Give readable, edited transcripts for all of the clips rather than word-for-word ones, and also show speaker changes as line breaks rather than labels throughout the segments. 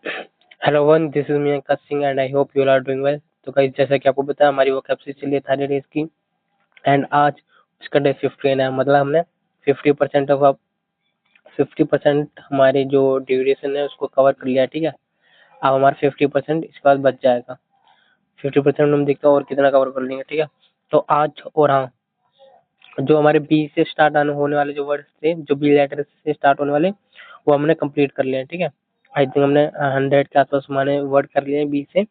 Hello one, this is me Ankit Singh and I hope you are doing well. तो guys, जैसा कि आपको पता है, हमारी वो कब से चली है 30 डेज की। एंड आज उसका डे 15 है। मतलब हमने 50% ऑफ 50% हमारी जो ड्यूरेशन है उसको कवर कर लिया है। ठीक है, अब हमारा 50% इसके बाद बच जाएगा। 50% हम देखते हैं और कितना कवर कर लेंगे। ठीक है, तो आज और हाँ, जो हमारे बी से स्टार्ट आने होने वाले जो वर्ड्स थे, जो बी लेटर से स्टार्ट होने वाले, वो हमने कंप्लीट कर लिए हैं। ठीक है, आई थिंक हमने 100 के आसपास हमारे वर्ड कर लिए हैं बी से।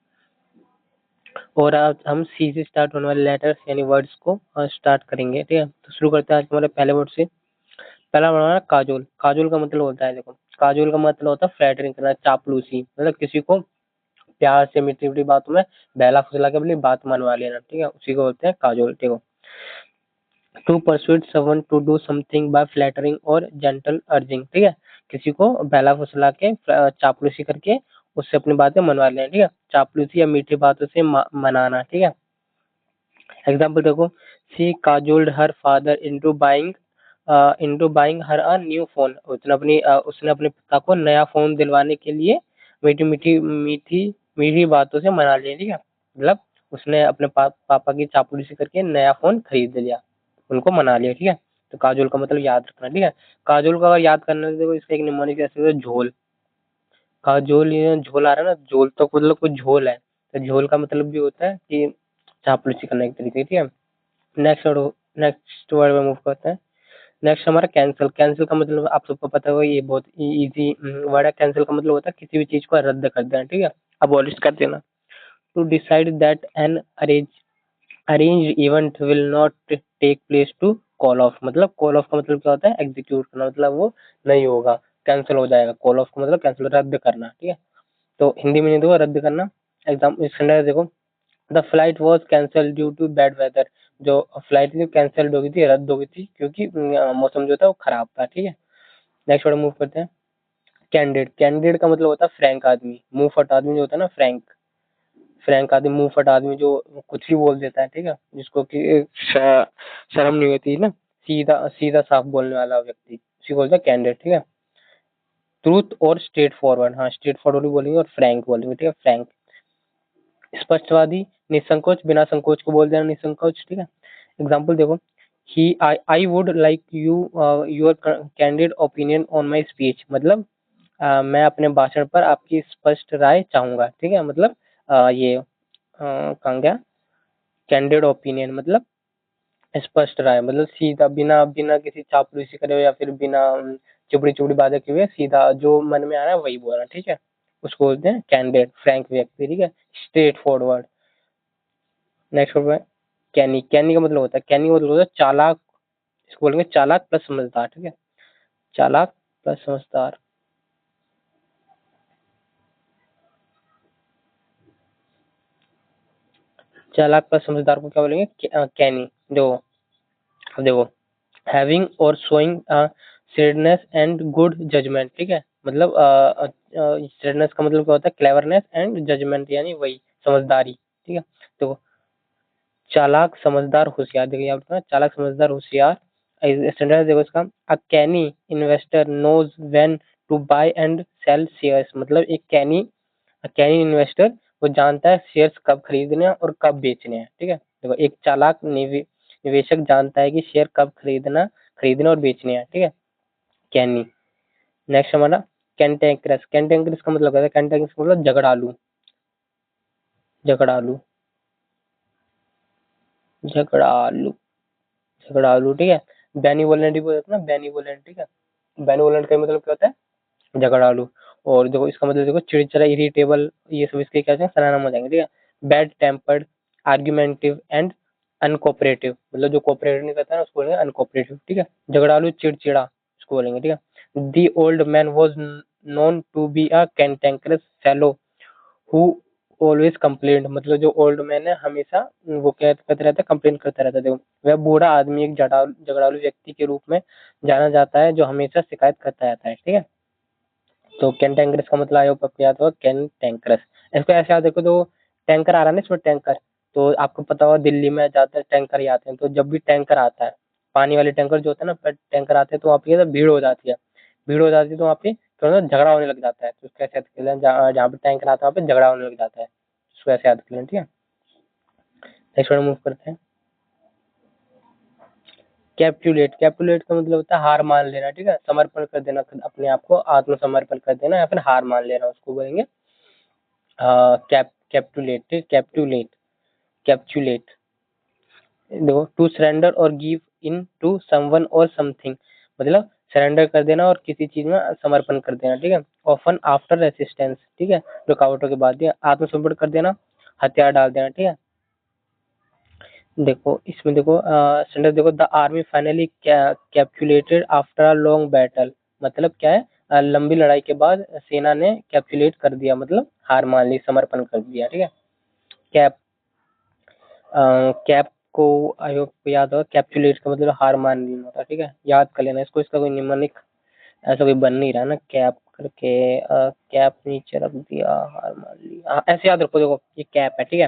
और आज हम सी से स्टार्ट होने वाले लेटर्स यानी वर्ड्स को स्टार्ट करेंगे। ठीक है, तो शुरू करते हैं आज हमारे पहले वर्ड से। पहला वर्ड हमारा काजोल। काजोल का मतलब होता है, देखो, काजोल का मतलब होता है फ्लैटरिंग करना, चापलूसी, मतलब किसी को प्यार से मीठी मीठी बातों में बहला फुसला के अपनी बात मनवा लेना। ठीक है, उसी को बोलते हैं काजोल। ठीक है, to persuade someone to do something by flattering और जेंटल अर्जिंग। ठीक है, किसी को बहला फुसला के चापलूसी करके उससे अपनी बातें मनवा लेना। ठीक है, चापलूसी या मीठी बातों से मनाना। ठीक है, एग्जाम्पल देखो, she cajoled her father into buying her a new phone. उसने अपने पिता को नया फोन दिलवाने के लिए मीठी मीठी मीठी मीठी बातों से मना लिया। ठीक है, मतलब उसने अपने पापा की चापलूसी करके नया फोन खरीद लिया, उनको मना लिया। ठीक है, तो काजोल का मतलब याद रखना। ठीक है, काजोल का अगर याद करना है तो देखो, इसका एक निमोनिक कैसे होता है, झोल। काजोल, ये झोल आ रहा है ना, झोल तो मतलब कुछ झोल है, तो झोल का मतलब भी होता है कि चापलूसी करना एक तरीके की। ठीक है, नेक्स्ट वर्ड में मूव करते हैं। नेक्स्ट हमारा कैंसिल। कैंसिल का मतलब आप सबको पता होगा, ये बहुत इजी वर्ड है। कैंसिल का मतलब होता है किसी भी चीज को रद्द कर देना। ठीक है, अबॉलिश कर देना। To decide that an arrange event will not take place, to call off. मतलब कॉल ऑफ का मतलब क्या होता है, एग्जीक्यूट करना, मतलब वो नहीं होगा, कैंसिल हो जाएगा। कॉल ऑफ का मतलब कैंसिल, रद्द करना। ठीक है, तो हिंदी में नहीं देखो, रद्द करना। एग्जाम इसका देखो, the flight was cancel due to bad weather. जो फ्लाइट थी कैंसिल हो गई थी, रद्द हो गई थी, क्योंकि मौसम जो था वो खराब था। ठीक है, नेक्स्ट वर्ड मूव करते हैं। कैंडिड। कैंडिड का मतलब होता है फ्रैंक आदमी, मुंह फट आदमी जो होता है ना, फ्रैंक। फ्रैंक आदमी, मुंह फट आदमी जो कुछ भी बोल देता है। ठीक है, जिसको कि शर्म नहीं होती है ना, सीधा सीधा साफ बोलने वाला व्यक्ति, उसी को बोलते हैं कैंडिड। ठीक है, ट्रूथ और स्ट्रेट फॉरवर्ड। हाँ, स्ट्रेट फॉरवर्ड भी बोलेंगे और फ्रैंक बोलेंगे। ठीक है, फ्रैंक। स्पष्टवादी, निसंकोच, बिना संकोच को बोल देना निसंकोच। ठीक है, एग्जाम्पल देखो, he I would like your candid opinion on my speech. मतलब मैं अपने भाषण पर आपकी स्पष्ट राय चाहूंगा। ठीक है, मतलब ये कहाँ गया, कैंडिड ओपिनियन मतलब स्पष्ट राय, मतलब सीधा, बिना बिना किसी चापलूसी करे हुए या फिर बिना चुपड़ी चुपड़ी बातें किए हुए, सीधा जो मन में आ रहा है वही बोलना। ठीक है, उसको बोलते हैं कैंडिडेट, फ्रैंक व्यक्ति। ठीक है, स्ट्रेट फॉरवर्ड। नेक्स्ट वर्ड है कैनी। कैनी का मतलब होता है, कैनी का मतलब होता है चालाक। इसको बोलेंगे चालाक प्लस समझदार। ठीक है, चालाक प्लस समझदार। चालाक प्लस समझदार को क्या बोलेंगे, कैनी। जो, अब देखो, हैविंग और शोइंग सीडनेस एंड गुड जजमेंट। ठीक है, मतलब सीडनेस का मतलब क्या होता है, क्लेवरनेस, एंड जजमेंट यानी वही समझदारी। ठीक है, तो चालाक समझदार होशियार, देखिए यहाँ पर चालाक समझदार होशियार। स्टैंडर्ड देखो इसका, a canny investor knows when to buy and sell shares. मतलब एक कैनी इन्वेस्टर, वो जानता है शेयर्स कब खरीदने हैं और कब बेचने हैं। ठीक है, देखो, एक चालाक निवेशक जानता है कि शेयर कब खरीदने और बेचने हैं। ठीक है, कैनी। नेक्स्ट हमारा कैंटेंक्रस। कैंटेंक्रस का मतलब क्या है, कैंटेंक्रस का मतलब झगड़ालू। झगड़ालू, झगड़ालू, झगड़ालू। ठीक है, बेनिवोलेंट भी बोलते हैं ना, बेनिवोलेंट। ठीक है, बेनिवोलेंट का मतलब क्या होता है, झगड़ालू। और देखो इसका मतलब देखो, चिड़चिड़ा, इरिटेबल, ये सब इसके क्या हैं, सनानाम हो जाएंगे। ठीक है, बैड टेम्पर्ड, आर्ग्यूमेंटिव एंड अनकोऑपरेटिव। मतलब जो कोऑपरेट नहीं करता है ना, उसको बोलेंगे अनकोऑपरेटिव। ठीक है, झगड़ालू, चिड़चिड़ा, उसको बोलेंगे। ठीक है, the old man was known to be a cantankerous fellow who always complaint. मतलब जो ओल्ड मैन है, हमेशा वो क्या करते रहता है, कंप्लेन करता रहता है। देखो, वह बूढ़ा आदमी एक झगड़ालू व्यक्ति के रूप में जाना जाता है, जो हमेशा शिकायत करता रहता है। ठीक है, तो कैंटेंक्रस का मतलब आयोग आपको याद होगा, कैंटेंक्रस। इसको ऐसे याद रखो, तो टैंकर आ रहा है ना इसमें, टैंकर, तो आपको पता होगा दिल्ली में ज्यादातर टैंकर ही आते हैं। तो जब भी टैंकर आता है, पानी वाले टैंकर जो होता है ना, टैंकर आते हैं, तो वहाँ पे भीड़ हो जाती है। भीड़ हो जाती है तो वहाँ पे तो ना झगड़ा होने लग जाता है, तो उसको ऐसे याद कर लेना, जहाँ पे टैंक आता है वहाँ पे झगड़ा होने लग जाता है, उसको ऐसे याद कर लेना, ठीक है। नेक्स्ट वर्ड मूव करते हैं। कैप्चुलेट, कैप्चुलेट का मतलब होता है हार मान लेना, ठीक है, समर्पण कर देना, अपने आप को आत्मसमर्पण कर देना या फिर हार मान लेना, उसको बोलेंगे कैप्चुलेट, कैप्चुलेट, कैप्चुलेट। देखो, टू सरेंडर और गिव इन टू समवन और समथिंग, मतलब सरेंडर कर देना और किसी चीज में समर्पण कर देना, ठीक है। ऑफन आफ्टर रेसिस्टेंस, ठीक है, रुकावटों के बाद, ठीक है, आत्मसमर्पण कर देना, हथियार डाल देना, ठीक है। देखो इसमें देखो सेंटेंस देखो, the army finally capitulated after a long battle, मतलब क्या है, लंबी लड़ाई के बाद सेना ने कैप्चुलेट कर दिया, मतलब हार मान ली, समर्पण कर दिया, ठीक है। कैप, कैप को आई होप याद होगा, कैप्चुलेट का मतलब हार मान लेना होता है, ठीक है, याद कर लेना इसको, इसका कोई निम्नलिखित ऐसा कोई बन नहीं रहा ना, कैप करके कैप नीचे रख दिया, हार मान ली, ऐसे याद रखो, देखो ये कैप है, ठीक है,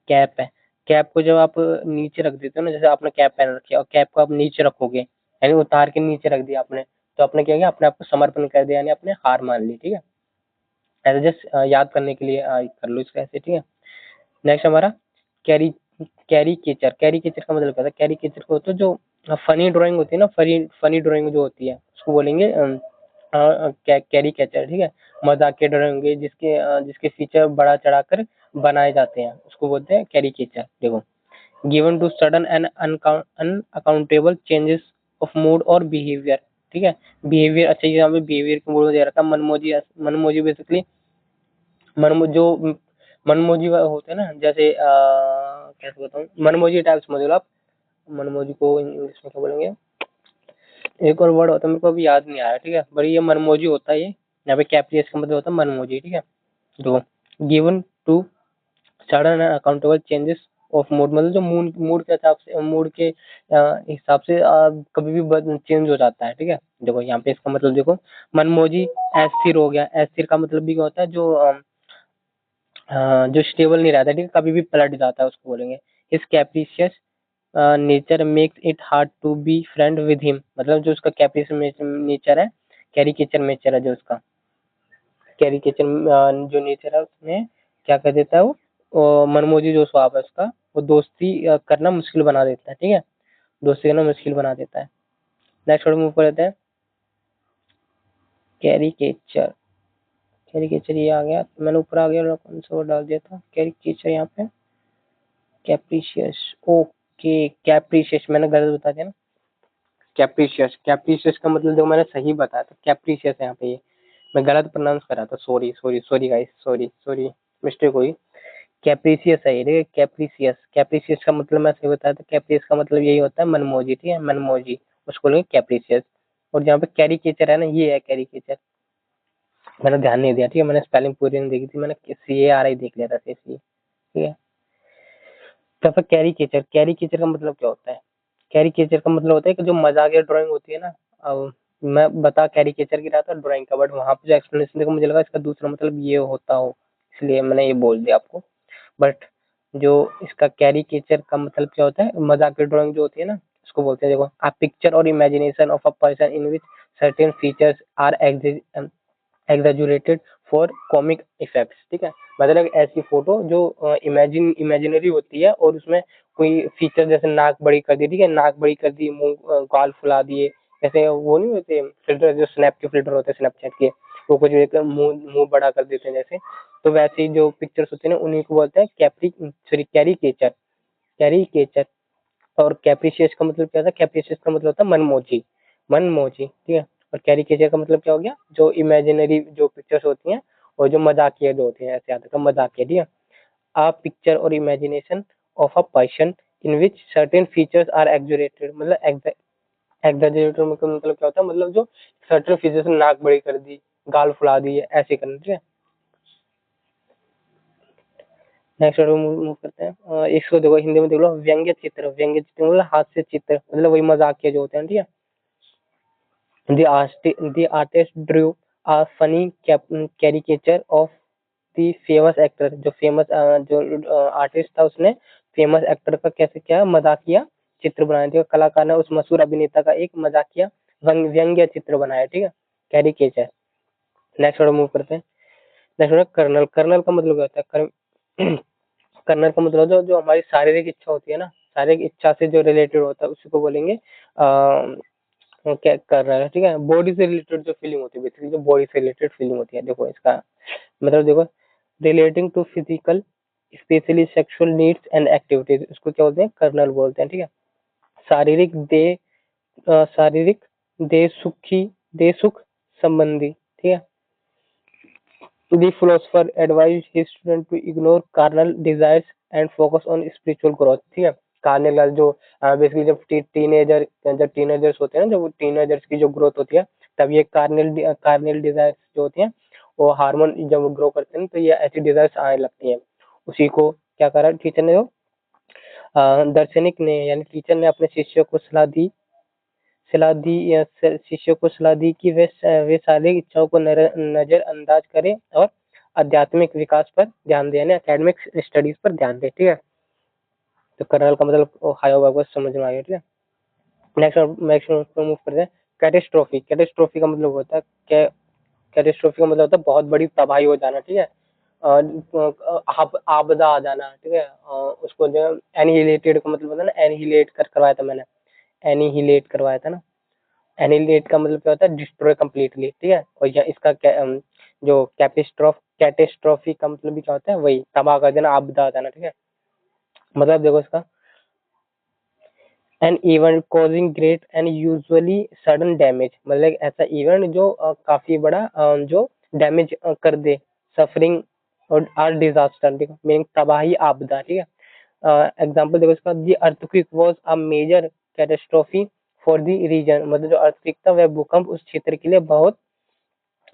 कैप है, कैप को जब आप नीचे रख देते हो ना, जैसे आपने कैप पहन रखी है और कैप को आप नीचे रखोगे, यानी उतार के नीचे रख दिया आपने, तो आपने क्या किया, अपने आप को समर्पण कर दिया, यानी आपने हार मान ली, ठीक है। ऐसे जस्ट याद करने के लिए कर लो इसको ऐसे, ठीक है। नेक्स्ट हमारा कैरी, कैरीकेचर, कैरीकेचर का मतलब क्या है, कैरीकेचर को होता है जो फनी ड्राइंग होती है ना, फनी फनी ड्राइंग जो होती है उसको बोलेंगे कैरीकेचर, ठीक है। मजाकिया ड्राइंग होंगे जिसके जिसके फीचर बड़ा चढ़ाकर बनाए जाते हैं, उसको बोलते हैं कैरीकेचर। देखो, given to sudden and unaccountable changes of mood और बिहेवियर, ठीक है, बिहेवियर, अच्छा यहाँ पे बिहेवियर का मूड दे रखा, मनमोजी, मनमोजी बेसिकली जो मनमोजी होते हैं ना, जैसे कैसे बताऊं, मनमोजी टाइप समझ लो आप, मनमोजी को इंग्लिश में क्या बोलेंगे, एक और वर्ड होता है मेरे को अभी याद नहीं आ रहा, ठीक है, बड़ी ये मनमोजी होता है, ये यहाँ पे कैप्रियस का मतलब होता है मनमोजी, ठीक है। तो given to sudden and accountable changes of mood, मतलब जो मूड के हिसाब से, मूड के हिसाब से कभी भी चेंज हो जाता है, ठीक है। देखो यहाँ पे इसका मतलब देखो, मनमोजी अस्थिर हो गया, अस्थिर का मतलब भी क्या होता है, जो स्टेबल नहीं रहता, ठीक है, कभी भी पलट जाता है, उसको बोलेंगे his capricious nature makes it hard to be friend with him, मतलब जो उसका कैप्रिशियस नेचर है, कैरिकेचर नेचर है जो उसका, कैरिकेचर जो नेचर है उसमें क्या कर देता है वो मनमोजी जो स्वभाव है उसका, वो दोस्ती करना मुश्किल बना देता है, ठीक है, दोस्ती करना मुश्किल बना देता है। नेक्स्ट वर्ड मूव कर लेते हैं, कैरिकेचर, कैरिकेचर ये आ गया, मैंने ऊपर आ गया कौन सा वर्ड डाल दिया था, कैरिकेचर यहाँ पे कैप्रिशियस, ओके, कैप्रिशियस मैंने गलत बता दिया ना, कैप्रिशियस, कैप्रिशियस का मतलब देखो मैंने सही बताया था, कैप्रिशियस है यहाँ पे, ये मैं गलत प्रोनाउंस कर रहा था, sorry sorry sorry guys, sorry sorry, mistake हुई, कैप्रिशियस है ये, ठीक है, कैप्रिशियस, कैप्रिशियस का मतलब मैं सही बताया था, कैप्रिशियस का मतलब यही होता है मनमोजी, ठीक है, मनमोजी, उसको बोलेंगे कैप्रिशियस। और जहाँ पे कैरिकेचर है ना, ये है कैरिकेचर, मैंने ध्यान नहीं दिया, ठीक है, मैंने स्पेलिंग पूरी नहीं देखी थी, मैंने CARI देख लिया था, ठीक है। तो फिर कैरिकेचर, कैरिकेचर का मतलब क्या होता है, कैरिकेचर का मतलब होता है कि जो मजाकिया ड्राइंग होती है ना, अब मैं बता कैरिकेचर की रहा था ड्राइंग का, बट वहां पे जो एक्सप्लेनेशन देखो मुझे लगा इसका दूसरा मतलब ये होता हो, इसलिए मैंने ये बोल दिया आपको। बट जो इसका कैरिकेचर का मतलब क्या होता है, मजाकिया ड्राइंग जो होती है ना, उसको बोलते हैं, देखो a picture or imagination of a person in which certain features are exaggerated for comic effects, ठीक है, मतलब एक ऐसी फोटो जो इमेजिनरी होती है और उसमें कोई फीचर जैसे नाक बड़ी कर दी, ठीक है, नाक बड़ी कर दी, मुंह गाल फुला दिए, जैसे वो नहीं होते फिल्टर, जो स्नैप के फिल्टर होते हैं स्नैपचैट के, वो कुछ एक मुंह मुंह बड़ा कर देते हैं जैसे, तो वैसे ही जो पिक्चर्स होते हैं ना उन्हीं को बोलते हैं कैरिकेचर, कैरिकेचर। और कैप्रिशियस का मतलब क्या था, कैप्रिशियस का मतलब होता है मनमोजी, मनमोजी, ठीक है। और कैरिकेचर का मतलब क्या हो गया, जो इमेजिनरी जो पिक्चर्स होती हैं और जो मजाकिया जो होती हैं, ऐसे आता है मजाकिया, ठीक है। A picture or imagination of a person in which certain features are exaggerated, मतलब एग्जरेटेड मतलब क्या होता है, मतलब जो सर्टेन फीचर्स, नाक बड़ी कर दी, गाल फुला दी, ऐसे करना, ठीक है। नेक्स्ट वर्ड मूव करते हैं, इसको देखो हिंदी में देख लो, व्यंग्य चित्र, व्यंग्य चित्र मतलब हास्य चित्र, मतलब वही मजाकिया जो होते हैं, ठीक है। The artist drew a funny caricature of the famous actor, जो फेमस जो आर्टिस्ट था उसने फेमस एक्टर का कैसे क्या मजाकिया चित्र बनाया, ठीक है, कलाकार ने उस मशहूर अभिनेता का एक मजाकिया व्यंग्य चित्र बनाया, ठीक है, कैरिकेचर। नेक्स्ट वर्ड मूव करते हैं। Next word colonel. कर्नल का मतलब क्या होता है? कर्नल का मतलब जो जो हमारी शारीरिक इच्छा होती है ना, शारीरिक इच्छा से जो रिलेटेड होता है उसी को बोलेंगे क्या कर रहा है, ठीक है। बॉडी से रिलेटेड जो फीलिंग होती है, बेसिकली जो बॉडी से रिलेटेड फीलिंग होती है, देखो इसका मतलब देखो, relating to physical specially sexual needs and activities, इसको क्या बोलते हैं? कर्नल बोलते हैं, ठीक है। शारीरिक दे शारीरिक दे सुख संबंधी, ठीक है। The philosopher advised his student to ignore carnal desires and focus on spiritual growth, ठीक है। कार्नल जो बेसिकली जब टीनेजर्स होते हैं ना, जब टीनेजर्स की जो ग्रोथ होती है, तब ये कार्नल डिजायर्स जो होती हैं, वो हार्मोन जब वो ग्रो करते हैं तो ये ऐसी डिजायर्स आने लगती हैं। उसी को क्या करा टीचर ने, जो दार्शनिक ने यानी टीचर ने अपने शिष्य को शिष्य को सलाह दी कि वे शारीरिक इच्छाओं को नजरअंदाज करें और आध्यात्मिक विकास पर ध्यान दें, यानी एकेडमिक स्टडीज पर ध्यान दें, ठीक है। तो कर्नल का मतलब हाई समझ में आ गया, ठीक है। नेक्स्ट मूव करते हैं। कैटेस्ट्रोफी। कैटेस्ट्रोफी का मतलब होता है कैटेस्ट्रोफी का मतलब होता है बहुत बड़ी तबाही हो जाना, ठीक है। आपदा आ जाना, ठीक है। उसको जो एनिहिलेटेड का मतलब होता है ना, एनिहिलेट करवाया था मैंने, एनिहिलेट करवाया था ना। एनिहिलेट का मतलब क्या होता है? डिस्ट्रॉय कंप्लीटली, ठीक है। और या इसका जो कैटेस्ट्रॉफी का मतलब भी क्या होता है? वही तबाह कर देना, आपदा आ जाना, ठीक है। मतलब देखो इसका, an event causing great and usually sudden damage, मतलब ऐसा इवेंट जो काफी बड़ा जो डैमेज कर दे, सफरिंग और आर डिजास्टर, ठीक है, मीनिंग तबाही, आपदा, ठीक है। एग्जाम्पल देखो इसका, the earthquake was a major catastrophe for the region, मतलब जो अर्थक्वेक था वह भूकंप उस क्षेत्र के लिए बहुत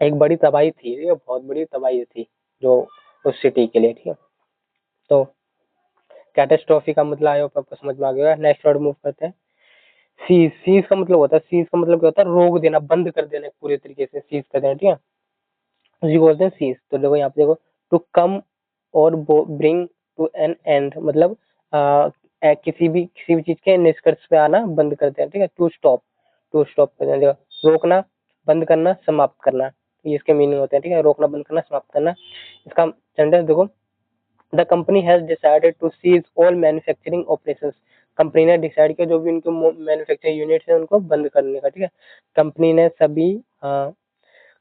एक बड़ी तबाही थी, ये बहुत बड़ी तबाही थी जो उस सिटी के लिए, ठीक है। तो कैटेस्ट्रॉफी का मतलब आया आपको समझ में आ गया। नेक्स्ट वर्ड मूव करते हैं। सीज। सीज का मतलब होता है, सीज का मतलब क्या होता है? रोक देना, बंद कर देना पूरे तरीके से, सीज कर देना, ठीक है। उसी को बोलते हैं सीज। तो देखो यहाँ पे देखो, टू कम और ब्रिंग टू एन एंड, मतलब किसी भी चीज के निष्कर्ष पे आना, बंद कर देना, ठीक है। टू स्टॉप कर देना, देखो, रोकना, बंद करना, समाप्त करना, ये इसके मीनिंग होते हैं, ठीक है। रोकना, बंद करना, समाप्त करना। इसका सेंटेंस देखो, the company has decided to cease all manufacturing operations, company ने डिसाइड किया जो भी उनके मैन्युफैक्चरिंग यूनिट्स हैं उनको बंद करने का, ठीक है। कंपनी ने सभी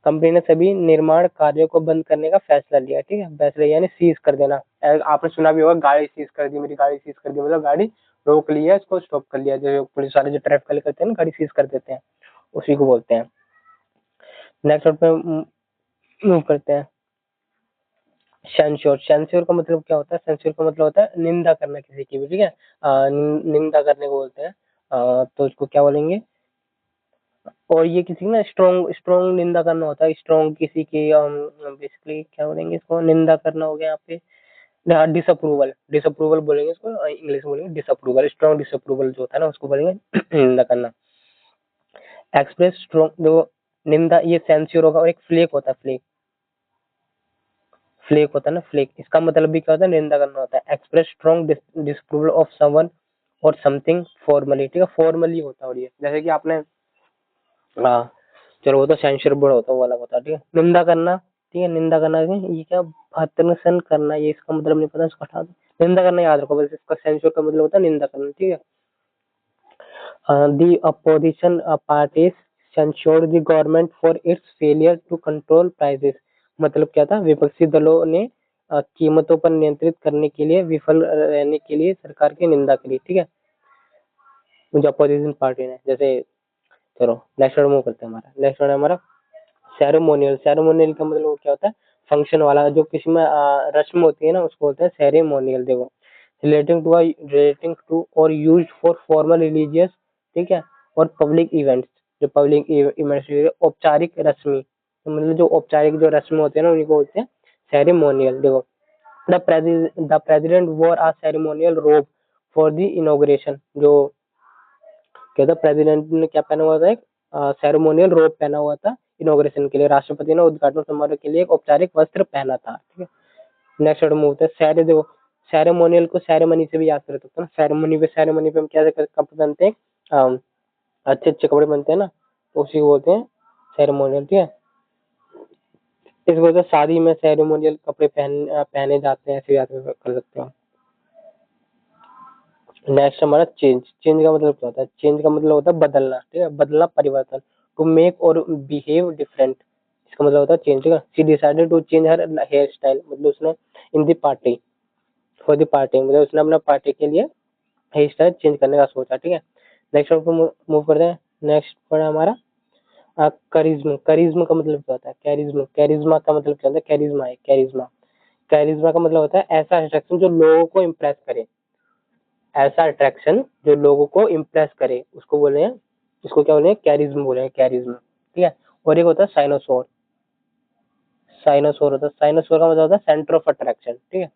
कंपनी ने सभी निर्माण कार्यों को बंद करने का फैसला लिया, ठीक है। फैसला यानी सीज कर देना। आपने सुना भी होगा, गाड़ी सीज कर दी, मेरी गाड़ी सीज कर दी, मतलब गाड़ी रोक लिया, इसको स्टॉप कर लिया, जो पुलिस वाले जो ट्रैफिक वाले करते हैं ना, गाड़ी सीज कर देते हैं, उसी को बोलते हैं। नेक्स्ट पे मूव करते हैं। सेंश्योर। सेंश्योर का मतलब क्या होता है? सेंश्योर का मतलब होता है निंदा करना किसी की भी, ठीक है। निंदा करने को बोलते हैं। तो इसको क्या बोलेंगे? और ये किसी की ना स्ट्रॉन्ग स्ट्रॉन्ग निंदा करना होता है, स्ट्रॉन्ग किसी की, बेसिकली क्या बोलेंगे इसको? निंदा करना हो गया यहाँ पे, डिसअप्रूवल। डिसअप्रूवल बोलेंगे इसको, इंग्लिश में बोलेंगे डिसअप्रूवल। स्ट्रॉन्ग डिसअप्रूवल जो होता है ना, उसको बोलेंगे निंदा करना। एक्सप्रेस स्ट्रॉन्ग जो निंदा, ये सेंश्योर होगा। और एक फ्लेक होता है, फ्लेक होता है ना, फ्लेक, इसका मतलब भी क्या होता है? निंदा करना होता है। Express strong disapproval of someone और समथिंग फॉर्मली, ठीक है। फॉर्मली होता है, और ये जैसे कि आपने, हाँ चलो वो तो सेंसर बोर्ड होता है, वो अलग होता है, ठीक है। निंदा करना, ठीक है। निंदा करना ये क्या? भत्सन करना, ये इसका मतलब नहीं पता, इसको हटा दो। निंदा करना याद रखो, बस इसका सेंसर का मतलब होता है निंदा करना, ठीक है। The opposition parties censured the government for its failure to control prices, मतलब क्या था? विपक्षी दलों ने कीमतों पर नियंत्रित करने के लिए विफल रहने के लिए सरकार की निंदा करी, ठीक है। जो अपोजिशन पार्टी ने, जैसे, चलो नेक्स्ट वर्ड मूव करते हैं। हमारा नेक्स्ट वर्ड है हमारा सेरेमोनियल। सेरेमोनियल का मतलब क्या होता है? फंक्शन वाला, जो किसी में रस्म होती है ना, उसको बोलते हैं सेरेमोनियल। देखो, रिलेटिंग टू और यूज्ड फॉर फॉर्मल रिलीजियस, ठीक है, और पब्लिक इवेंट्स, जो पब्लिक इवेंट्स, औपचारिक रस्मी, तो मतलब जो औपचारिक जो रस्म होते हैं ना, उन्हीं को बोलते हैं सेरेमोनियल। देखो, द प्रेसिडेंट वोर अ सेरेमोनियल रोब फॉर द इनॉग्रेशन, जो क्या था? प्रेसिडेंट ने क्या पहना हुआ था? एक सेरेमोनियल रोब पहना हुआ था इनॉग्रेशन के लिए। राष्ट्रपति ने उद्घाटन समारोह के लिए एक औपचारिक वस्त्र पहना था, ठीक है। नेक्स्ट वर्ड मूव है सैरे। देखो, सेरेमोनियल को सेरेमनी से भी याद कर सकते हो ना। सेरेमनी पे हम क्या कपड़े पहनते हैं? अच्छे अच्छे कपड़े पहनते हैं ना, तो उसी को बोलते हैं सेरेमोनियल, ठीक है। इस वजह से शादी में सेरेमोनियल कपड़े पहने जाते हैं, ऐसे याद कर सकते हो। नेक्स्ट हमारा चेंज। चेंज का मतलब क्या होता है? चेंज का मतलब होता है बदलना, ठीक है, बदलना, परिवर्तन। टू मेक और बिहेव डिफरेंट, इसका मतलब होता है चेंज, ठीक है। She decided to change her hairstyle, मतलब उसने in the party, for the party, मतलब उसने अपना पार्टी के लिए हेयर स्टाइल चेंज करने का सोचा, ठीक है। नेक्स्ट पर मूव करते हैं। नेक्स्ट पर हमारा करिज्म। करिज्म का मतलब क्या होता है? कैरिज्म। कैरिज्मा का मतलब क्या होता है? कैरिज्मा है, कैरिज्मा। कैरिज्मा का मतलब होता है ऐसा अट्रैक्शन जो लोगों को इम्प्रेस करे, ऐसा अट्रैक्शन जो लोगों को इम्प्रेस करे, उसको बोले हैं, इसको क्या बोले हैं? कैरिज्म बोले हैं, कैरिज्म, ठीक है। और एक होता है साइनोसोर। साइनोसोर होता है, साइनोसोर का मतलब होता है सेंटर ऑफ अट्रैक्शन, ठीक है।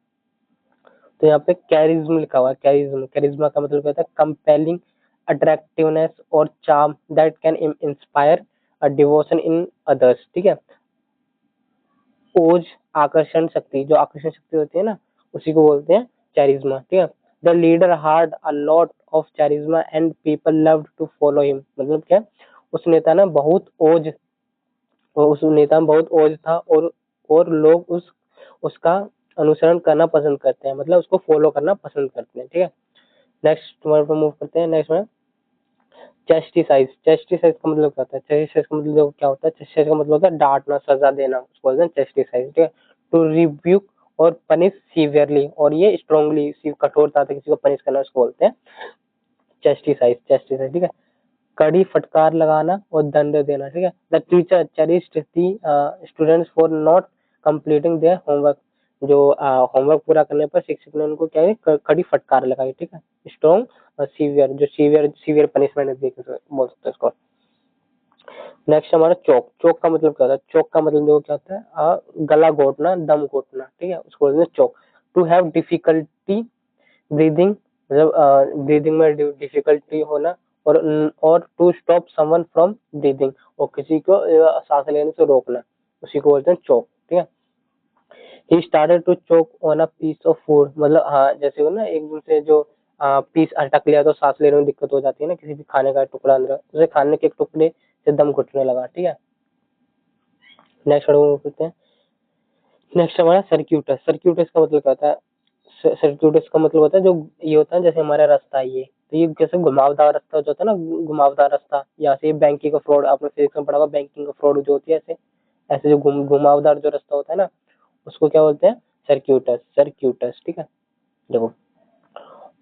तो यहाँ पे कैरिज्म लिखा हुआ है, कैरिज्म। कैरिज्मा का मतलब क्या होता है? कंपेलिंग अट्रैक्टिवनेस और charm that can inspire a devotion in others, ठीक है। ओज, आकर्षण शक्ति, जो आकर्षण शक्ति होती है ना, उसी को बोलते हैं कैरिज्मा, ठीक है। The leader had a lot of charisma and people loved to follow him, मतलब क्या, उस नेता ने बहुत ओज, उस नेता में बहुत ओज था, और लोग उसका अनुसरण करना पसंद करते हैं, मतलब उसको फॉलो करना पसंद करते हैं, ठीक है। नेक्स्ट वर्ड पर मूव करते हैं। नेक्स्ट में चेस्टिसाइज। चेस्टिसाइज का मतलब क्या होता है? चेस्टिसाइज का मतलब क्या होता है? चेस्टिसाइज का मतलब होता है डांटना, सजा देना, उसको बोलते हैं चेस्टिसाइज, ठीक है। टू रिब्यूक और पनिश सीवियरली, और ये स्ट्रांगली, कठोरता से किसी को पनिश करना, उसको बोलते हैं चेस्टिसाइज, चेस्टिसाइज, ठीक है। कड़ी फटकार लगाना और दंड देना, ठीक है। The teacher cherished the students for not completing their homework, जो होमवर्क पूरा करने पर शिक्षक ने उनको क्या है, कड़ी फटकार लगाई, ठीक है। स्ट्रॉन्ग, सीवियर, जो सीवियर सीवियर पनिशमेंट बोल सकते हैं इसको। नेक्स्ट हमारा चौक। चौक का मतलब क्या होता है? चौक का मतलब देखो क्या होता है? गला घोटना, दम घोटना, ठीक है, उसको बोलते हैं choke. To have difficulty breathing, मतलब ब्रीदिंग में डिफिकल्टी होना, और to stop someone from breathing, और किसी को सांस लेने से रोकना, उसी को बोलते हैं चोक, ठीक है। He started to choke on a piece of food, मतलब हाँ, जैसे हो ना, एक दूसरे जो पीस अटक लिया तो सांस लेने में दिक्कत हो जाती है ना, किसी भी खाने का टुकड़ा अंदर, उसे खाने के एक टुकड़े से दम घुटने लगा, ठीक है। नेक्स्ट करते हैं। नेक्स्ट हमारा सर्क्यूटस। सर्क्यूटस का मतलब क्या होता है? सर्क्यूटस का मतलब होता है, जो ये होता है जैसे हमारा रास्ता, ये तो ये जैसे घुमावदार रास्ता जो होता है ना, घुमावदार रास्ता, यहाँ से बैंकिंग का फ्रॉड, आपने फिजिक्स में पढ़ा होगा, बैंकिंग का फ्रॉड जो होती है, ऐसे ऐसे जो घुमावदार जो रास्ता होता है ना, उसको क्या बोलते हैं? सर्क्यूटस, सर्क्यूटस, ठीक है। देखो,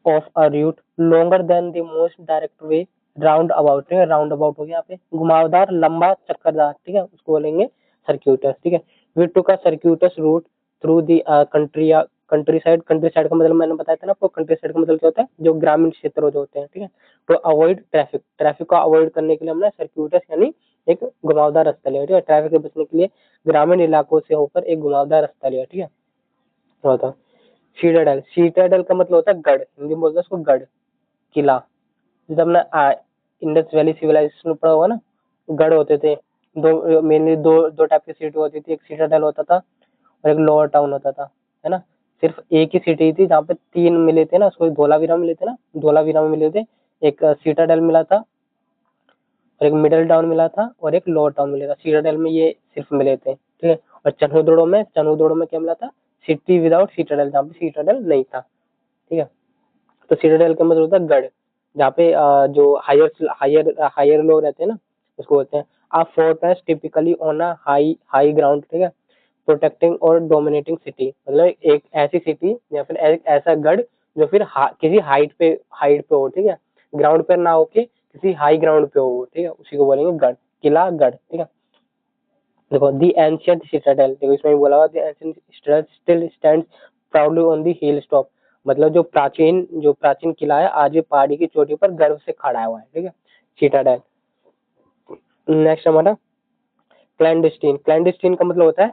of a root longer than the most direct way, round about, ठीक है, राउंड अबाउट हो गया, यहाँ पे घुमावदार, लंबा, चक्करदार, ठीक है, उसको बोलेंगे सर्क्यूटस, ठीक है। We took a circuitous route through the country, countryside. Countryside का मतलब मैंने बताया था ना आपको, कंट्री साइड का मतलब क्या होता है? जो ग्रामीण क्षेत्र जो होते हैं, ठीक है। तो अवॉइड ट्रैफिक, ट्रैफिक को अवॉइड करने के लिए हमने सर्क्यूटस यानी एक घुमावदार रास्ता लिया, ठीक है, ट्रैफिक से बचने के लिए ग्रामीण इलाकों से होकर एक घुमावदार रास्ता लिया, ठीक है। होता सीटाडेल। सीटाडेल का मतलब होता है गढ़, हिंदी में बोलते हैं उसको गढ़, किला। जैसे हमने इंडस वैली सिविलाइजेशन में पढ़ा होगा ना, गढ़ होते थे, दो मेनली दो दो टाइप की सिटी होती थी, एक सीटाडेल होता था और एक लोअर टाउन होता था, है ना। सिर्फ एक ही सिटी थी जहाँ पे तीन मिले थे ना, उसको धोलावीरा मिले थे ना, धोलावीरा में मिले थे, एक सीटाडेल मिला था, और एक मिडिल टाउन मिला था, और एक लोअर टाउन मिला था। सीटाडेल में ये सिर्फ मिले थे, ठीक है। और चनहुदड़ो में क्या मिला था? सिटी विदाउट सीटाडेल, जहाँ पे सीटाडेल नहीं था, ठीक है। तो सीटाडेल का मतलब होता है गढ़, जहाँ पे जो हायर हायर हायर लोग रहते हैं ना, उसको बोलते हैं। A fortress typically on a high high ground, ठीक है, प्रोटेक्टिंग और डोमिनेटिंग सिटी, मतलब एक ऐसी सिटी या फिर एक ऐसा गढ़ जो फिर किसी हाइट पे हो, ठीक है, ग्राउंड पर ना होके किसी हाई ग्राउंड पे हो, ठीक है, उसी को बोलेंगे गढ़, किला, गढ़, ठीक है। देखो, दी एंशियंट सिटाडेल, देखो इसमें भी बोला हुआ, the ancient Citadel still stands proudly on the hill top, मतलब जो प्राचीन किला है आज भी पहाड़ी की चोटी पर गर्व से खड़ा हुआ है, ठीक है, सिटाडेल। नेक्स्ट हमारा क्लैंडस्टीन। क्लैंडस्टीन का मतलब होता है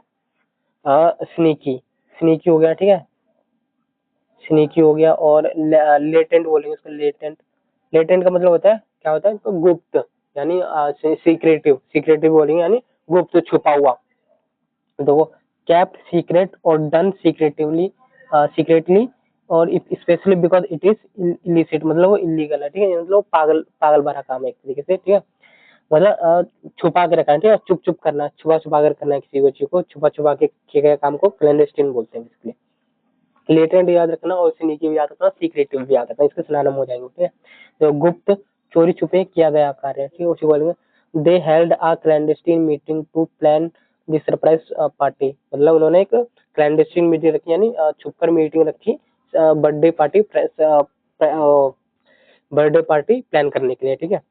स्नीकी, स्नीकी हो गया, ठीक है, स्नीकी हो गया, और लेटेंट बोलेंगे उसको, लेटेंट। लेटेंट का मतलब होता है, क्या होता है? तो गुप्त, यानी सीक्रेटिव, सीक्रेटिव बोलेंगे यानी गुप्त, छुपा हुआ। देखो, कैप्ट सीक्रेट और डन सीक्रेटिवली, सीक्रेटली, और specially because it is illicit, मतलब वो इलीगल है, ठीक है, मतलब पागल पागल भरा काम है एक तरीके से, ठीक है। मतलब छुपा के रखना, ठीक है, चुप चुप करना, छुपा छुपा कर करना है किसी को, चीज को छुपा छुपा के किए गए काम को क्लैंडस्टीन बोलते हैं इसलिए। लेटेंट याद रखना और स्नीकी भी याद रखना, सीक्रेटिव भी याद रखना, इसके सिनोनिम हो जाएंगे, ठीक है। तो गुप्त, चोरी छुपे किया गया कार्य, ठीक है, उसी बोलेंगे। They held a clandestine meeting to plan the surprise party, मतलब उन्होंने एक क्लैंडस्टीन मीटिंग रखी, यानी छुपकर मीटिंग रखी birthday party, birthday party plan करने के लिए, ठीक है।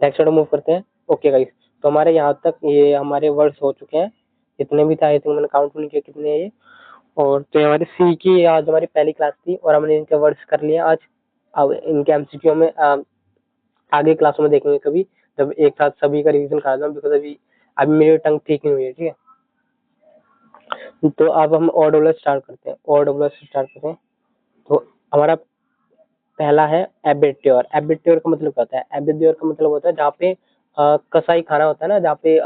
नेक्स्ट वर्ड मूव करते हैं। ओके गाइस, तो हमारे यहाँ तक ये हमारे वर्ड्स हो चुके हैं, जितने भी था आई थिंक मैंने काउंट नहीं किया कितने हैं ये। और तो ये हमारी सी की आज हमारी पहली क्लास थी और हमने इनके वर्ड्स कर लिए आज। अब इनके एमसीक्यू में आगे क्लासों में देखेंगे कभी, जब एक साथ सभी का रिवीजन करा दूं, बिकॉज अभी अभी मेरी टंग ठीक नहीं हुई है, ठीक है। तो अब हम ऑर्डर स्टार्ट करते हैं, ऑर्डर स्टार्ट करते हैं। तो हमारा पहला है एबेट्योर। एबेट्योर का मतलब क्या होता है? एबेट्योर का मतलब होता है जहाँ पे कसाई खाना होता है ना, जहाँ पे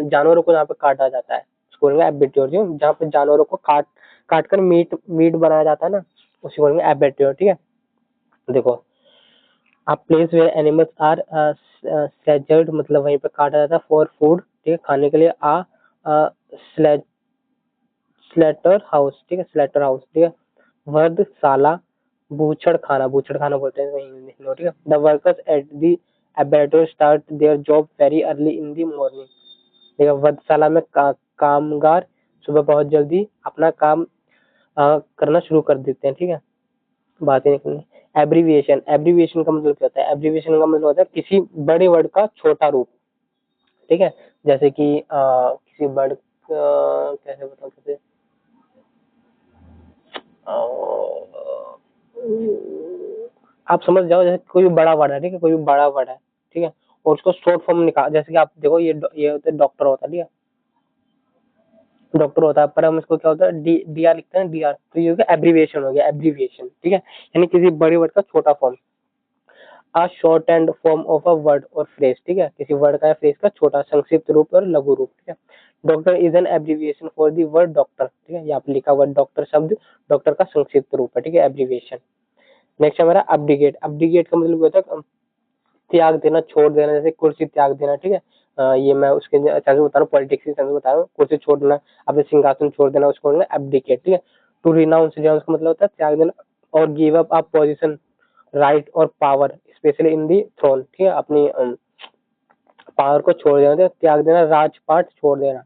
जानवरों को जहाँ पे काटा जाता है, उसको बोलेंगे एबेट्योर। जो जहाँ पे जानवरों को काट काट कर मीट मीट बनाया जाता है ना, उसी बोलेंगे एबेट्योर, ठीक है। देखो, a place where animals are slaughtered, मतलब वहीं पे काटा जाता है, फॉर फूड, ठीक है, खाने के लिए। स्लेटर हाउस, ठीक है, स्लेटर हाउस, ठीक है। वर्धशाला, बूचड़ खाना बोलते हैं वहीं इंग्लिश में, ठीक है। The workers at the abattoir start their job very early in the morning, ठीक है। वर्धशाला में कामगार सुबह बहुत जल्दी अपना काम करना शुरू कर देते हैं, ठीक है, बातें निकलनी। एब्रीविएशन, एब्रीविएशन का मतलब क्या होता है? एब्रीविएशन का मतलब होता है किसी बड़े वर्ड का छोटा रूप, ठीक है। जैसे कि किसी वर्ड कैसे बता सकते हैं? आप समझ जाओ, जैसे कोई भी बड़ा वर्ड है, ठीक है, कोई भी बड़ा वर्ड है, ठीक है, और उसको शॉर्ट फॉर्म निकाल, जैसे कि आप देखो ये होता है डॉक्टर होता है, ठीक है, डॉक्टर होता है, पर हम इसको क्या होता है डी आर लिखते हैं, डी आर, तो ये हो गया एब्रीविएशन, हो गया एब्रीविएशन, ठीक है, यानी किसी बड़े वर्ड का छोटा form. A short and form of a word और फ्रेज, ठीक है, किसी वर्ड का या फ्रेज का छोटा संक्षिप्त रूप और लघु रूप, ठीक है। Doctor is an abbreviation for the word doctor, ठीक है, यहाँ पे लिखा हुआ डॉक्टर शब्द डॉक्टर का संक्षिप्त रूप है, ठीक है, एब्रीविएशन। नेक्स्ट हमारा अब्डिकेट। अब्डिकेट का मतलब होता है त्याग देना, छोड़ देना, जैसे कुर्सी त्याग देना, ठीक है। ये मैं उसके सेंस बता रहा हूँ, पॉलिटिक्स के सेंस बता रहा हूँ, कुर्सी छोड़ना, अपने सिंहासन छोड़ देना, उसको बोलना एब्डिकेट, ठीक है। टू रिनाउंस, रिनाउंस का मतलब होता है त्याग देना, और give up a position, right or power, especially in the throne, ठीक है, अपनी पावर को छोड़ देना, तो त्याग देना, राजपाट छोड़ देना।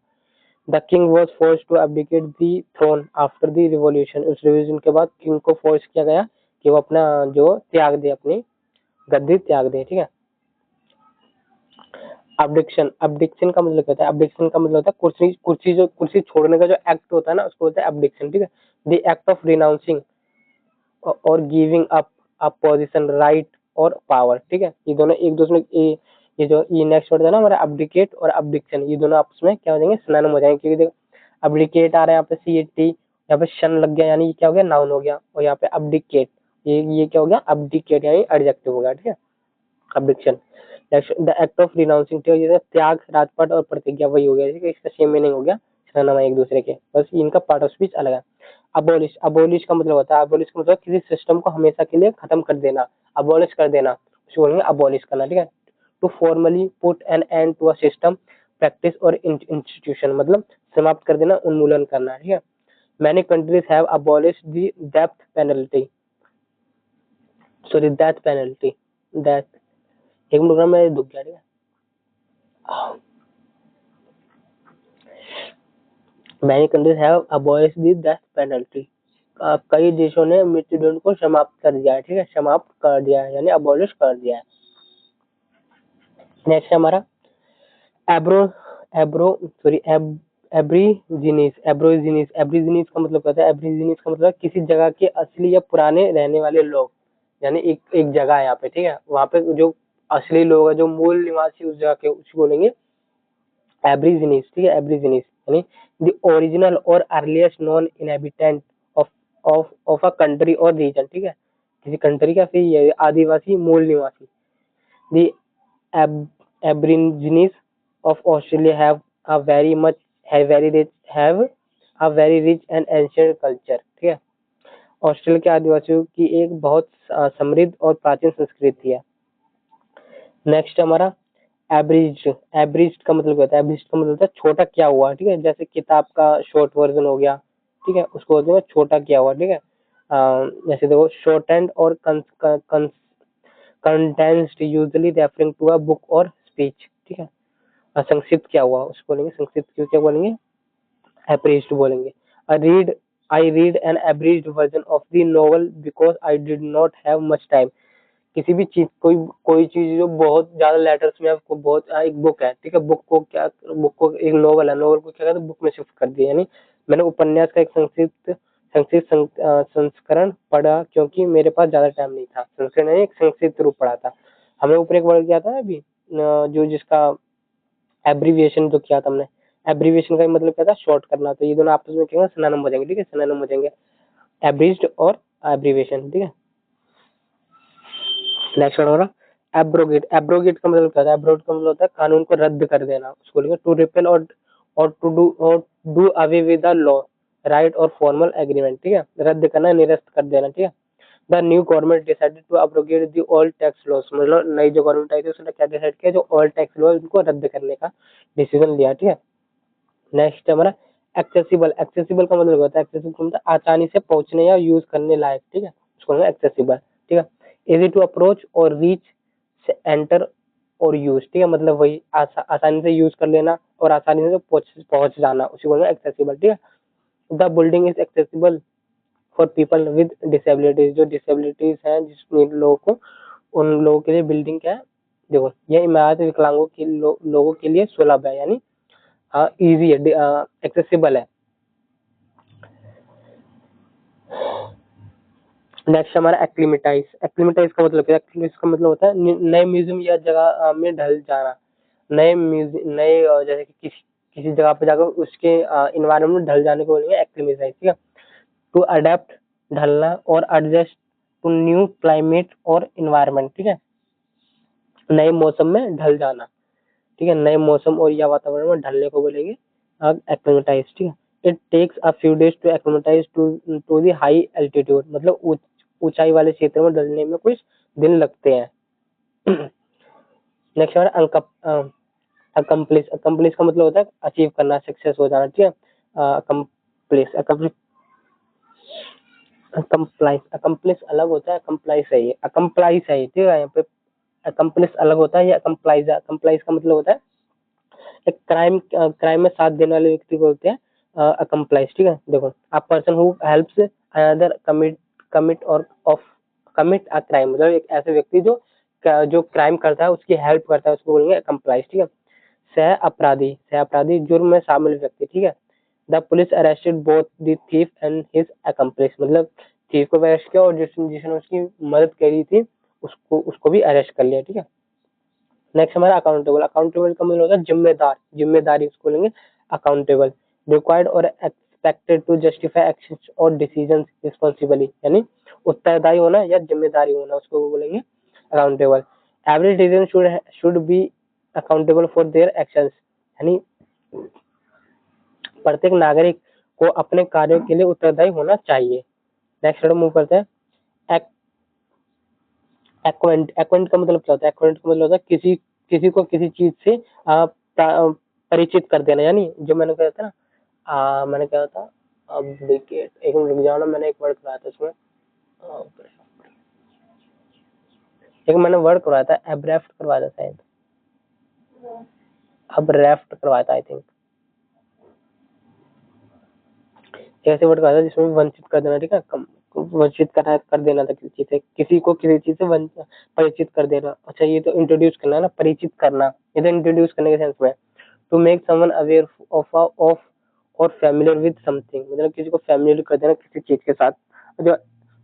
The king was force to abdicate the throne after the revolution, उस रिवॉल्यूशन के बाद किंग को फोर्स किया गया कि वो अपना जो त्याग दे, अपनी गद्दी त्याग दे, ठीक है। अब्डिक्शन, अब्डिक्शन का मतलब क्या होता है? अब्डिक्शन का मतलब होता है कुर्सी छोड़ने का जो एक्ट होता है ना, उसको बोलते हैं अब्डिक्शन, ठीक है। द एक्ट ऑफ रिनाउंसिंग और giving up a position, right or power, ठीक है, ये दोनों एक दूसरे ये जो ये नेक्स्ट वर्ड है ना हमारा अब्डिकेट और अब्डिक्शन, ये दोनों आपस में क्या हो जाएंगे? सिनोनिम हो जाएंगे, क्योंकि देखो अब्डिकेट आ रहा है यहाँ पे सी ए टी, यहाँ पे शन लग गया, यानी ये क्या हो गया? नाउन हो गया, और यहाँ पे अब्डिकेट, ये क्या हो गया? अब्डिकेट, यानी एडजेक्टिव हो गया, ठीक है, अब्डिक्शन। द एक्ट ऑफ रिनाउंसिंग, त्याग, राजपाट और प्रतिज्ञा, वही हो गया, ठीक है, इसका सेम मीनिंग हो गया, सिनोनिम है एक दूसरे के, बस इनका पार्ट ऑफ स्पीच अलग है। अबोलिश, अबोलिश का मतलब होता है, अबोलिश का मतलब किसी सिस्टम को हमेशा के लिए खत्म कर देना, अबोलिश कर देना, उसको बोलेंगे अबोलिश करना, ठीक है। To formally put an and to a system, practice और इंस्टीट्यूशन, मतलब समाप्त कर देना, उन्मूलन करना, ठीक है। Many countries have abolish the death penalty, sorry death penalty, death, एक मिनट में दुख गया, ठीक है। Many countries have abolish the death penalty, कई देशों ने मृत्युदंड को समाप्त कर दिया है, ठीक है, समाप्त कर दिया है, यानी अबॉलिश कर दिया है। नेक्स्ट है हमारा एब्रो एब्रो सॉरी एब्रीजिनीस, एब्रोजिनीस, एब्रीजिनीस का मतलब क्या होता है? एब्रीजिनीस का मतलब किसी जगह के असली या पुराने रहने वाले लोग, यानी एक जगह है यहाँ पे, ठीक है, वहाँ पे जो असली लोग है, जो मूल निवासी उस जगह के, उसको बोलेंगे एब्रीजिनीस, ठीक है, एब्रीजिनीस, यानी द ओरिजिनल और earliest non inhabitant of of a country और रीजन, ठीक है, किसी कंट्री का फिर ये आदिवासी मूल निवासी। The aborigines of Australia have a very rich and ancient culture, ठीक है, ऑस्ट्रेलिया के आदिवासियों की एक बहुत समृद्ध और प्राचीन संस्कृति है। नेक्स्ट हमारा एब्रिज्ड, एब्रिज्ड का मतलब क्या होता है? एब्रिज्ड का मतलब होता है छोटा किया हुआ, ठीक है, जैसे किताब का शॉर्ट वर्जन हो गया, ठीक है, उसको बोलते हैं छोटा किया हुआ, ठीक है। जैसे देखो शॉर्टेंड और condensed usually referring to a book और स्पीच, ठीक है। संक्षिप्त क्या हुआ उसको बोलेंगे संक्षिप्त, क्यों क्या बोलेंगे? एब्रिज्ड बोलेंगे। Read I read an abridged version of the novel because I did not have much time. किसी भी चीज, कोई चीज जो बहुत ज्यादा लेटर्स में आपको बहुत एक बुक है, ठीक है, बुक को एक नोवेल है, नोवेल को क्या कहते हैं बुक में शिफ्ट कर दिया, यानी मैंने उपन्यास का एक संस्करण पढ़ा क्योंकि मेरे पास ज्यादा टाइम नहीं था। संस्करण यानी एक संक्षिप्त रूप पढ़ा था। हमने ऊपर एक वर्ड किया था अभी जो जिसका एब्रीविएशन जो किया था हमने, एब्रीविएशन का मतलब क्या था? शॉर्ट करना। तो ये दोनों आपस में क्या सिनोनिम हो जाएंगे, ठीक है, सिनोनिम हो जाएंगे एब्रिज्ड और एब्रीविएशन, ठीक है। नेक्स्ट वर्ड हमारा एब्रोगेट। एब्रोगेट का मतलब क्या होता है? एब्रोगेट का मतलब होता है कानून को रद्द कर देना, उसको लिखेंगे टू रिपेल और to do away with the law, right और फॉर्मल एग्रीमेंट, ठीक है, रद्द करना, निरस्त कर देना, ठीक है। The new government decided to abrogate the old tax loss, मतलब नई जो गवर्नमेंट आई थी उसने क्या डिसाइड किया? जो ओल्ड टैक्स लॉ उनको रद्द करने का डिसीजन लिया, ठीक है। नेक्स्ट हमारा एक्सेसिबल। एक्सेसिबल का मतलब होता है, एक्सेसिबल का मतलब आसानी से पहुंचने या यूज करने लायक, ठीक है, उसको एक्सेसिबल, ठीक है। इजी टू अप्रोच और रीच से एंटर और यूज, ठीक है, मतलब वही आसानी से यूज कर लेना और आसानी से पहुंच जाना, उसी को एक्सेसिबल, ठीक है। The building is accessible for people with disabilities, जो डिसेबिलिटीज हैं जिसमें लोगों को, उन लोगों के लिए बिल्डिंग क्या है? देखो यह इमारत विकलांगों के लोगों के लिए सुलभ है, यानी इजी है, एक्सेसिबल है। नेक्स्ट हमारा एक्लिमेटाइज। एक्लिमेटाइज का मतलब क्या है? एक्लिमेटाइज का मतलब होता है नए म्यूजियम या जगह में ढल जाना। नए म्यूजियम, नए जैसे कि किसी जगह पे जाकर उसके इन्वायरमेंट में ढल जाने को बोलेंगे एक्लिमेटाइज, ठीक है। टू अडेप्ट, ढलना, और एडजस्ट टू न्यू क्लाइमेट और इन्वायरमेंट, ठीक है, नए मौसम में ढल जाना, ठीक है, नए मौसम और या वातावरण में ढलने को बोलेंगे एक्लिमेटाइज, ठीक है। It takes a few days to acclimatise to the high altitude, मतलब ऊंचाई वाले क्षेत्र में ढलने में कुछ दिन लगते हैं। नेक्स्ट हमारा अकम्प्लिश। अकम्प्लिश का मतलब होता है अचीव करना, सक्सेस हो जाना, ठीक है। अकम्प्लिश, अकम्प्लाइज, अकम्प्लिश अलग होता है, अकम्प्लाइज है ये, अकम्प्लाइज है ये, ठीक है। यहाँ पे अकम्प्लिश अलग होता है, ये अकम्प्लाइज है। अकम्प्लाइज का मतलब होता है एक क्राइम में साथ देने वाले व्यक्ति को बोलते हैं अकम्प्लाइज, ठीक है। देखो अ person who helps another commit और ऑफ कमिट अ क्राइम, मतलब एक ऐसे व्यक्ति जो क्राइम करता है उसकी हेल्प करता है, उसको बोलेंगे अकम्प्लाइज, ठीक है। सह अपराधी, सह अपराधी जुर्म में शामिल व्यक्ति, ठीक है। The police arrested both the thief and his accomplish, मतलब थीफ को अरेस्ट किया और जिसने उसकी मदद करी थी उसको भी अरेस्ट कर लिया, ठीक है। नेक्स्ट हमारा अकाउंटेबल। अकाउंटेबल का मतलब होता है जिम्मेदार, जिम्मेदारी, उसको लेंगे अकाउंटेबल। रिक्वायर्ड और एक्सपेक्टेड टू जस्टिफाई एक्शंस और डिसीजंस रिस्पॉन्सिबली, यानी उत्तरदायी होना या जिम्मेदारी होना, उसको बोलेंगे accountable. Every citizen should be accountable for their actions, यानी प्रत्येक नागरिक को अपने कार्यों के लिए उत्तरदायी होना चाहिए। नेक्स्ट मूव करते हैं। एक्वेंट। एक्वेंट का मतलब क्या होता है? एक्वेंट का मतलब होता है किसी किसी को किसी चीज से परिचित कर देना, यानी जो मैंने कहा था ना, मैंने कहा था अब्डिकेट, एक मिनट रुक जाओ ना, मैंने एक वर्ड कराया था उसमें, एक मैंने वर्ड करवाया था, एब्रेफ्ट करवाया था शायद, अब्रेफ्ट करवाया था आई थिंक, ऐसे वर्ड करवाया था जिसमें वंचित कर देना, ठीक है, वंचित कर देना था किसी चीज से, किसी को किसी चीज से परिचित कर देना। अच्छा ये तो इंट्रोड्यूस करना है ना, परिचित करना, ये तो इंट्रोड्यूस करने के सेंस में। To make someone aware of और फैमिलियर विद समथिंग, मतलब किसी को फैमिलियर कर देना किसी चीज के साथ। जो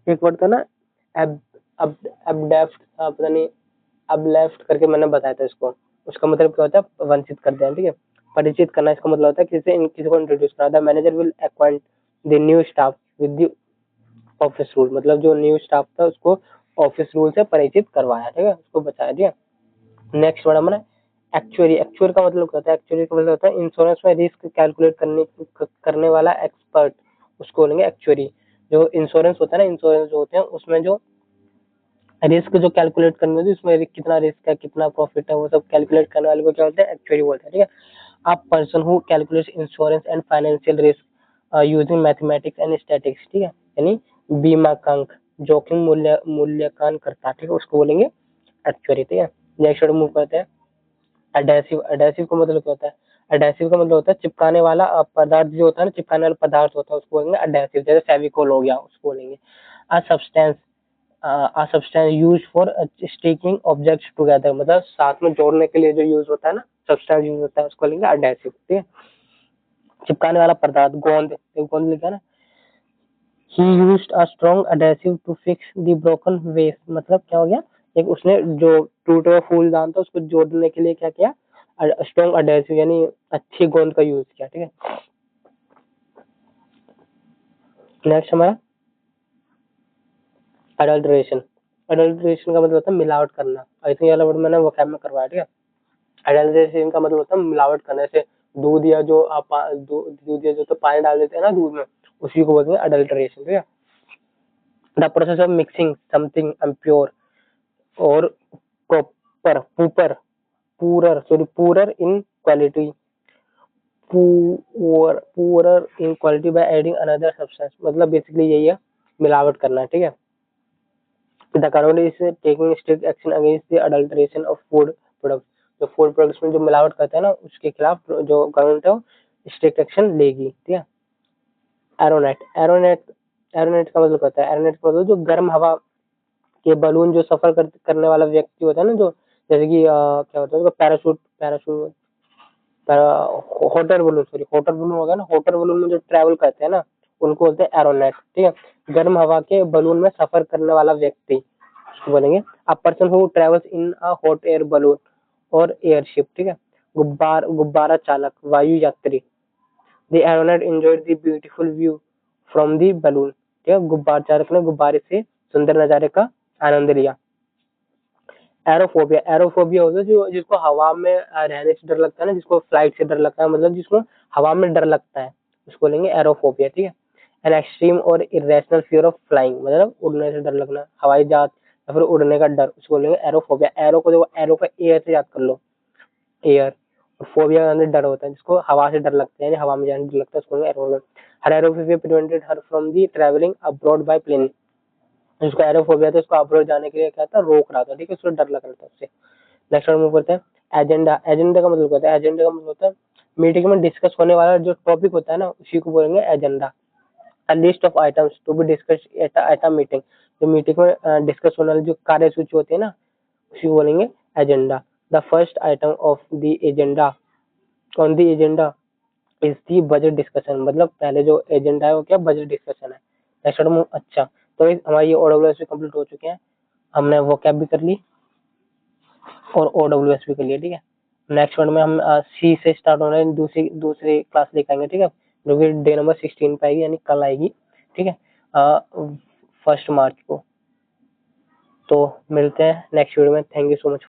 एक वर्ड था ना अब अब अबडेफ्ट, पता नहीं, अब लेफ्ट करके मैंने बताया था इसको, उसका मतलब क्या होता है? वंचित कर देना, ठीक है। परिचित करना इसका मतलब होता है किसी को इंट्रोड्यूस करना। The manager will acquaint the new staff with the office rule, मतलब जो न्यू स्टाफ था उसको ऑफिस रूल से परिचित करवाया, ठीक है, उसको बताया, ठीक है। नेक्स्ट वर्ड हमारा एक्चुअरी। एक्चुअरी का मतलब क्या होता है? एक्चुअरी का मतलब होता है इंश्योरेंस में रिस्क कैलकुलेट करने वाला एक्सपर्ट, उसको बोलेंगे एक्चुअरी। जो इंश्योरेंस होता है ना, इंश्योरेंस जो होते हैं उसमें जो रिस्क जो कैलकुलेट करने होती है उसमें कितना रिस्क है कितना प्रॉफिट है वो सब कैलकुलेट करने वाले को क्या बोलते हैं, एक्चुअरी बोलते हैं, ठीक है। अ person who calculates insurance and financial risk using mathematics and statistics, ठीक है, यानी बीमांकन जोखिम मूल्यांकन करता है, ठीक है, उसको बोलेंगे एक्चुअरी, ठीक है। नेक्स्ट वर्ड मूव करते हैं, एडेसिव। एडेसिव का मतलब क्या होता है, एडेसिव का मतलब होता है चिपकाने वाला पदार्थ जो होता है ना, चिपकाने वाला पदार्थ होता है उसको बोलेंगे एडेसिव, जैसे फेविकोल हो गया उसको बोलेंगे। A substance use for sticking objects together, मतलब साथ में जोड़ने के लिए जो यूज होता है ना, सब्सटेंस यूज होता है उसको बोलेंगे एडेसिव, ठीक है। चिपकाने वाला पदार्थ, गोंद, गोंद लिखा ना, ही used a strong adhesive to fix the broken वेस, मतलब क्या हो गया, एक उसने जो टूटे हुए फूलदान था उसको जोड़ने के लिए क्या किया, स्ट्रॉन्ग एडेसिव यानी अच्छी गोंद का यूज किया, ठीक है। नेक्स्ट हमारा अडल्ट्रेशन। अडल्ट्रेशन का मतलब होता है मिलावट करना, आई थिंक ये वाला वर्ड मैंने वोकैब में करवाया, ठीक है। अडल्ट्रेशन का मतलब होता है मिलावट करने से, दूध या जो आप दूध या जो तो पानी डाल देते हैं ना दूध में, उसी को बोलते हैं अडल्ट्रेशन, ठीक है। The process of mixing something impure or proper poorer poorer sorry poorer in quality, poorer in quality by adding another substance, मतलब बेसिकली यही है मिलावट करना, ठीक है। The government is taking strict action against the adulteration of food products, जो food products में जो मिलावट करते हैं ना उसके खिलाफ जो गवर्नमेंट है वो स्ट्रिक्ट एक्शन लेगी, ठीक है। एरोनेट। एरोनेट एरोनेट का मतलब होता है, एरोनेट का मतलब जो गर्म हवा के बलून जो सफर करने वाला व्यक्ति होता है ना, जो जैसे कि क्या होता है उसका parachute parachute hotter balloon sorry hotter balloon होगा ना, हॉटर बलून में जो ट्रैवल करते हैं ना उनको बोलते हैं एरोनेट, ठीक है। गर्म हवा के बलून में सफर करने वाला व्यक्ति उसको बोलेंगे a person who travels in a hot air balloon or airship, ठीक है। गुब्बारा चालक, वायु यात्री, the aeronaut enjoyed the beautiful view from the balloon, ठीक है, गुब्बारा चालक ने गुब्बारे से सुंदर नजारे का आनंद लिया। एरोफोबिया। एरोफोबिया होता है जो जिसको हवा में रहने से डर लगता है ना, जिसको फ्लाइट से डर लगता है, मतलब जिसको हवा में डर लगता है उसको लेंगे एरोफोबिया, ठीक है। एन एक्सट्रीम और इरेशनल फियर ऑफ फ्लाइंग, मतलब उड़ने से डर लगना, हवाई जहाज या फिर उड़ने का डर, उसको लेंगे एरोफोबिया। एरो को देखो, एरो का एयर से याद कर लो, एयर, और फोबिया का अंदर डर होता है, जिसको हवा से डर लगता है यानी हवा में जाने से डर लगता है उसको लेंगे aerophobia. Her aerophobia prevented her from the travelling abroad by plane, जिसको एरोफोबिया था उसको अब्रॉड जाने के लिए क्या था, रोक रहा था, ठीक है, उसको डर लग रहा था उससे। नेक्स्ट मूव करते हैं, एजेंडा। एजेंडा का मतलब होता है, एजेंडा का मतलब होता है मीटिंग में डिस्कस होने वाला जो टॉपिक होता है ना उसी को बोलेंगे agenda. A list of items to be discuss at a meeting, जो मीटिंग में डिस्कस होने वाली जो कार्यसूची होती है ना उसी को बोलेंगे agenda. The first item of the agenda on the agenda is the budget discussion, मतलब पहले जो एजेंडा है वो क्या, बजट डिस्कशन है। नेक्स्ट मूव, अच्छा तो हमारी ये ओडब्ल्यूएस भी कंप्लीट हो चुके हैं, हमने वो कैब भी कर ली और ओडब्ल्यूएस भी कर लिया, ठीक है। नेक्स्ट वन में हम सी से स्टार्ट होने दूसरी दूसरी क्लास लेकर आएंगे, ठीक है, जो कि डे नंबर 16 पे आएगी यानी कल आएगी, ठीक है, 1 मार्च को। तो मिलते हैं नेक्स्ट वीडियो में, थैंक यू सो मच।